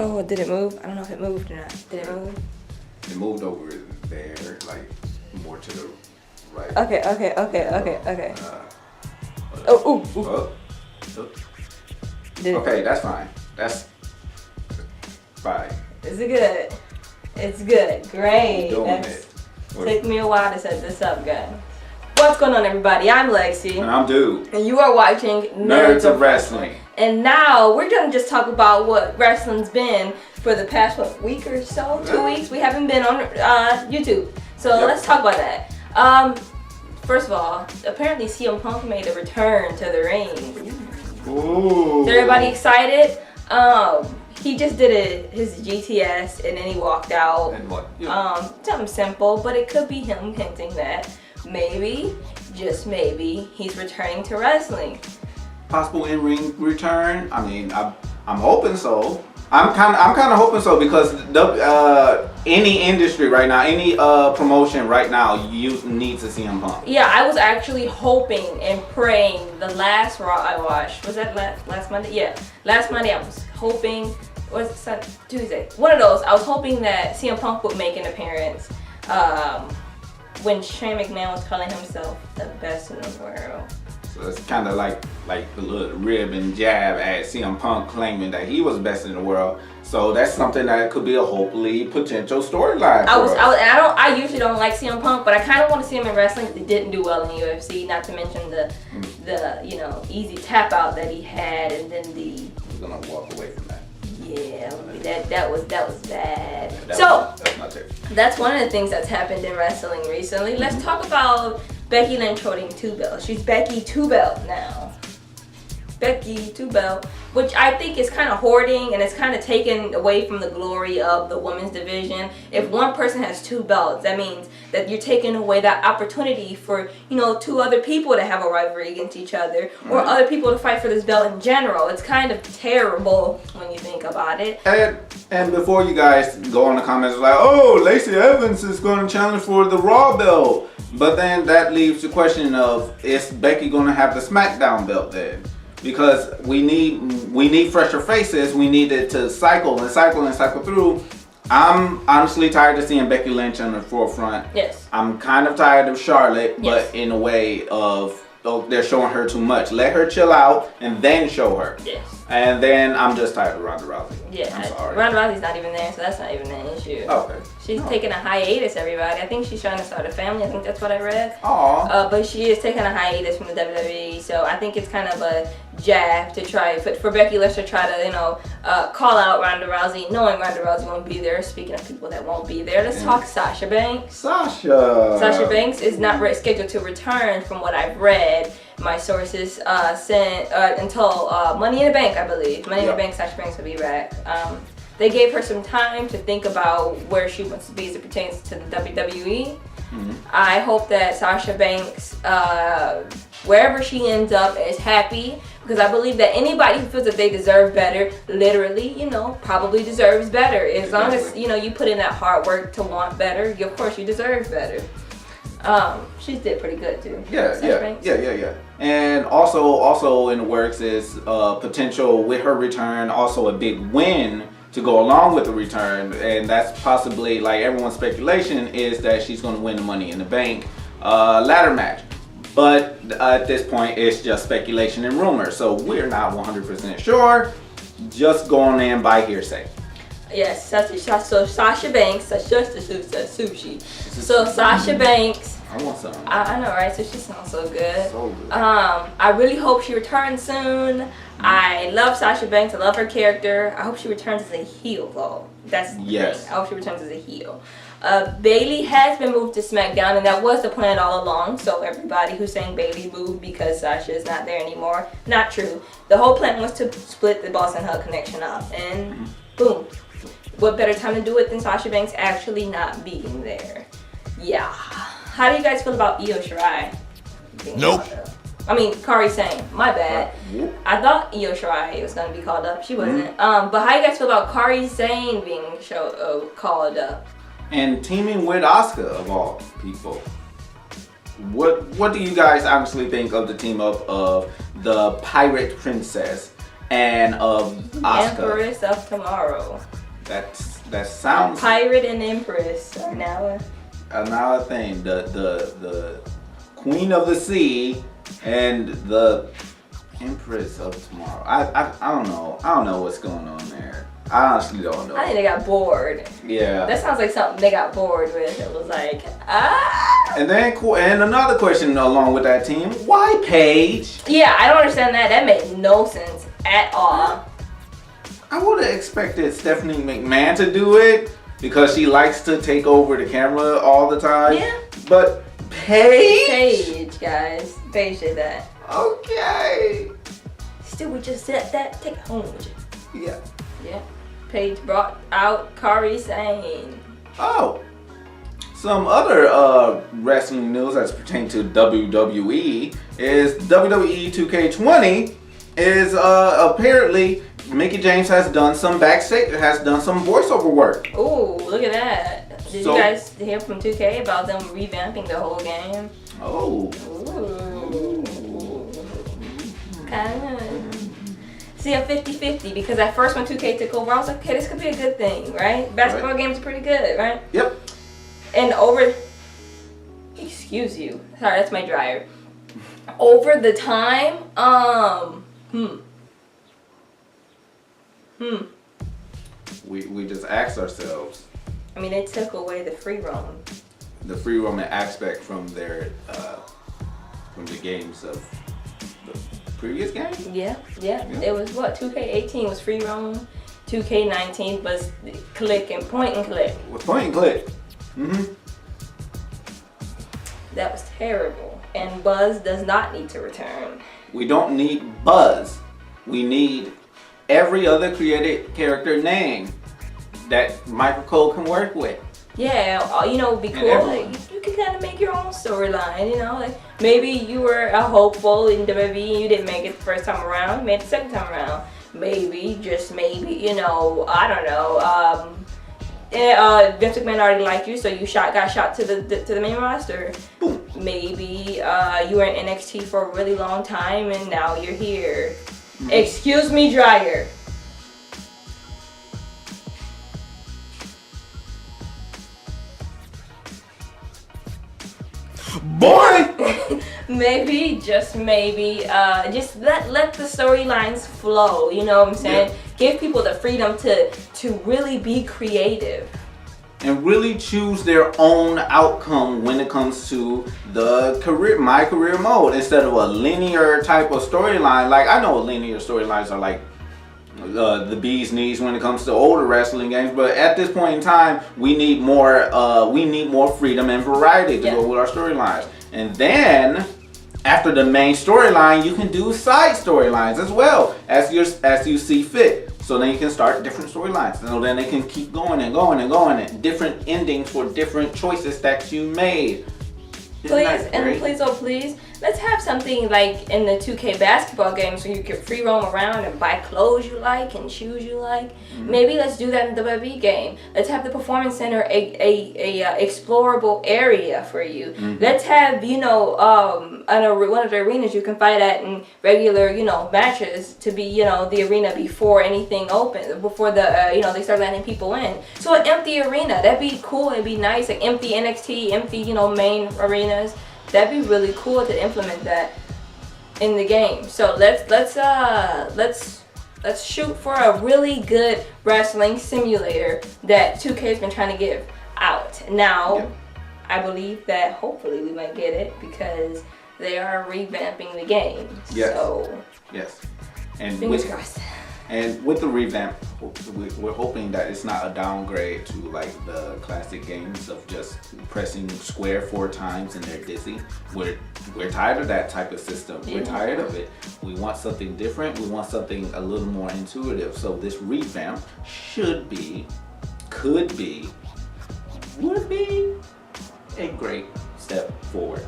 Oh, did it move? I don't know if it moved or not. Did it move? It moved over there, like more to the right. Okay. Oh. Did Okay, that's fine. That's fine. Is it good? It's good. Great. Doing That's, it. took me a while to set this up, guys. What's going on, everybody? I'm Lexi. And I'm Dude. And you are watching Nerds of Wrestling. And now we're going to just talk about what wrestling's been for the past, week or so? 2 weeks? We haven't been on YouTube. So let's talk about that. First of all, apparently CM Punk made a return to the ring. Ooh. Is everybody excited? He just did his GTS and then he walked out. And what? Something simple, but it could be him hinting that maybe, just maybe, he's returning to wrestling. Possible in-ring return. I mean, I'm hoping so. I'm kind of hoping so because any industry right now, any promotion right now, you need to see him Punk. Yeah, I was actually hoping and praying. The last Raw I watched, was that last Monday? Yeah, last Monday I was hoping. Was it Tuesday? One of those. I was hoping that CM Punk would make an appearance when Shane McMahon was calling himself the best in the world. So it's kind of like the little rib and jab at CM Punk claiming that he was the best in the world. So that's something that could be a hopefully potential storyline. I usually don't like CM Punk, but I kind of want to see him in wrestling. He didn't do well in the UFC, not to mention the easy tap out that he had, and then He's gonna walk away from that. Yeah, that was bad. That's not fair. That's one of the things that's happened in wrestling recently. Let's talk about Becky Lynch holding 2 belts. She's Becky 2 belt now. Becky 2 belt, which I think is kind of hoarding and it's kind of taken away from the glory of the women's division. If one person has 2 belts, that means that you're taking away that opportunity for 2 other people to have a rivalry against each other, or other people to fight for this belt in general. It's kind of terrible when you think about it. And before you guys go on the comments like, oh, Lacey Evans is going to challenge for the Raw belt, but then that leaves the question of, is Becky going to have the SmackDown belt then? Because we need fresher faces. We need it to cycle through. I'm honestly tired of seeing Becky Lynch on the forefront. Yes. I'm kind of tired of Charlotte, but in a way of they're showing her too much. Let her chill out and then show her. Yes. And then I'm just tired of Ronda Rousey. Yeah, I'm sorry. Ronda Rousey's not even there, so that's not even an issue. Okay. She's taking a hiatus, everybody. I think she's trying to start a family. I think that's what I read. Aww. But she is taking a hiatus from the WWE, so I think it's kind of a jab to try for Becky Lynch to try to call out Ronda Rousey, knowing Ronda Rousey won't be there. Speaking of people that won't be there, let's talk Sasha Banks. Sasha Banks is not scheduled to return, from what I've read. My sources sent until Money in the Bank, I believe. Money in the Bank, Sasha Banks will be back. They gave her some time to think about where she wants to be as it pertains to the WWE. I hope that Sasha Banks, wherever she ends up, is happy, because I believe that anybody who feels that they deserve better, literally, probably deserves better. As long as, you put in that hard work to want better, of course you deserve better. She did pretty good too. Yeah. And also in the works is potential with her return, also a big win to go along with the return, and that's possibly, like everyone's speculation, is that she's going to win the Money in the Bank ladder match. But at this point, it's just speculation and rumor, so we're not 100% sure. Just going in by hearsay. Yes, so Sasha Banks, sushi. So Sasha Banks. I want some. I know, right? Sushi sounds so good. So good. I really hope she returns soon. I love Sasha Banks. I love her character. I hope she returns as a heel, though. That's the thing. I hope she returns as a heel. Bayley has been moved to SmackDown, and that was the plan all along. So everybody who's saying Bayley moved because Sasha is not there anymore, not true. The whole plan was to split the Boss and Hug connection up, and boom. What better time to do it than Sasha Banks actually not being there? Yeah. How do you guys feel about Io Shirai? Nope. I mean, Kairi Sane. My bad. I thought Io Shirai was going to be called up. She wasn't. But how do you guys feel about Kairi Sane being called up? And teaming with Asuka, of all people. What do you guys honestly think of the team up of the Pirate Princess and of Asuka. Empress of Tomorrow. That sounds. Pirate and Empress are now Another thing, the Queen of the Sea and the Empress of Tomorrow. I don't know. I don't know what's going on there. I honestly don't know. I think they got bored. Yeah. That sounds like something they got bored with. It was like, And another question along with that team, why Paige? Yeah, I don't understand that. That made no sense at all. I would have expected Stephanie McMahon to do it because she likes to take over the camera all the time. Yeah. But Paige? Paige, guys. Paige did that. Okay. Still, we just said that. Take it home with you. Yeah. Yeah. Paige brought out Kari Sane. Oh. Some other wrestling news that's pertaining to WWE is WWE 2K20 is apparently Mickie James has done some voiceover work. Ooh, look at that. Did you guys hear from 2K about them revamping the whole game? Oh. Ooh. Kind of. See, I'm 50-50 because at first when 2K took over, I was like, okay, this could be a good thing, right? Basketball games are pretty good, right? Yep. And excuse you. Sorry, that's my dryer. Over the time, We just asked ourselves. I mean, they took away the free roam. The free roaming aspect from their from the games of the previous game. Yeah. It was what 2K18 was free roam. 2K19 was click and point and click. With point and click. Mm-hmm. That was terrible. And Buzz does not need to return. We don't need Buzz. We need every other created character name that Michael Cole can work with. Yeah, be cool. Like, you can kind of make your own storyline, like maybe you were a hopeful in WWE and you didn't make it the first time around, you made it the second time around. Maybe, just maybe, I don't know. Vince McMahon already liked you, so you got shot to the main roster. Boom. Maybe you were in NXT for a really long time and now you're here. Mm-hmm. Excuse me, dryer. Boy! Maybe, just maybe, just let the storylines flow, you know what I'm saying? Yeah. Give people the freedom to really be creative. And really choose their own outcome when it comes to my career mode instead of a linear type of storyline. Like, I know linear storylines are like the bee's knees when it comes to older wrestling games, but at this point in time, we need more freedom and variety to go with our storylines. And then after the main storyline, you can do side storylines as well as you see fit. So then you can start different storylines. So then they can keep going and going and going and different endings for different choices that you made. Please, let's have something like in the 2K basketball game so you can free roam around and buy clothes you like and shoes you like. Mm-hmm. Maybe let's do that in the WWE game. Let's have the Performance Center a explorable area for you. Mm-hmm. Let's have, one of the arenas you can fight at in regular, matches to be, the arena before anything opens, before they start letting people in. So an empty arena, that'd be cool, it'd be nice, like empty NXT, empty, main arena. That'd be really cool to implement that in the game. So let's shoot for a really good wrestling simulator that 2K has been trying to give out. Now, I believe that hopefully we might get it because they are revamping the game. Yes. So yes. And fingers crossed. And with the revamp, we're hoping that it's not a downgrade to like the classic games of just pressing square 4 times and they're dizzy. We're tired of that type of system. Yeah. We're tired of it. We want something different. We want something a little more intuitive. So this revamp would be a great step forward.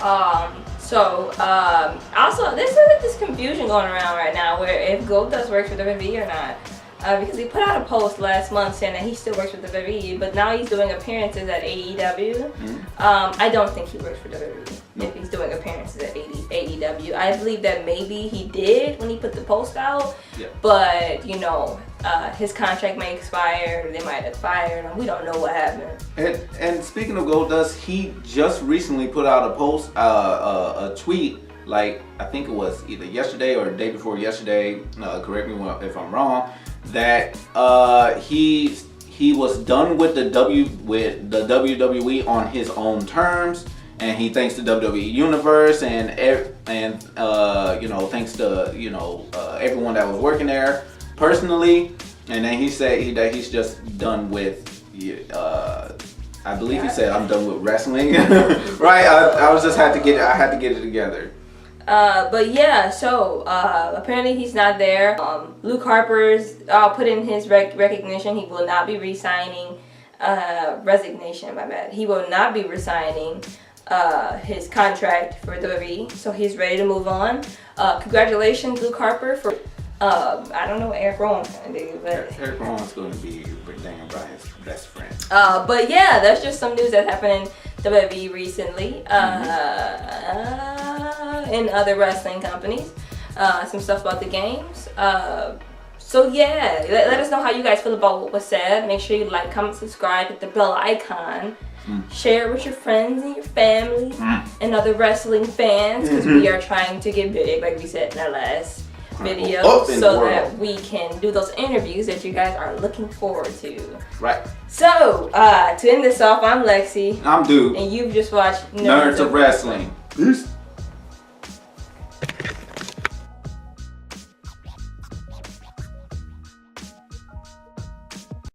Also, there's this confusion going around right now where if Gold Dust works for WWE or not. because he put out a post last month saying that he still works with the WWE, but now he's doing appearances at AEW. I don't think he works for WWE if he's doing appearances at AEW. I believe that maybe he did when he put the post out, but you know, his contract may expire, they might have fired him. We don't know what happened. And speaking of Goldust, he just recently put out a post, a tweet. Like, I think it was either yesterday or the day before yesterday, correct me if I'm wrong, that he was done with the WWE on his own terms, and he thanks the WWE Universe and you know, thanks to, you know, everyone that was working there personally. And then he said that he's just done with I believe he said, I'm done with wrestling. Right? I had to get it together. But yeah, so apparently he's not there. Luke Harper's put in his recognition. He will not be resigning. Resignation, my bad. He will not be resigning his contract for WWE. So he's ready to move on. Congratulations, Luke Harper, for I don't know what Eric Rowan's gonna do, but Eric Rowan's gonna be Daniel Bryan's best friend. But yeah, that's just some news that happened in WWE recently. In other wrestling companies, some stuff about the games. So yeah, let us know how you guys feel about what was said. Make sure you like, comment, subscribe, hit the bell icon, share it with your friends and your family and other wrestling fans, because we are trying to get big, like we said in our last video, so that we can do those interviews that you guys are looking forward to. Right. So, to end this off, I'm Lexi. I'm Dude. And you've just watched Nerds of Wrestling. Peace.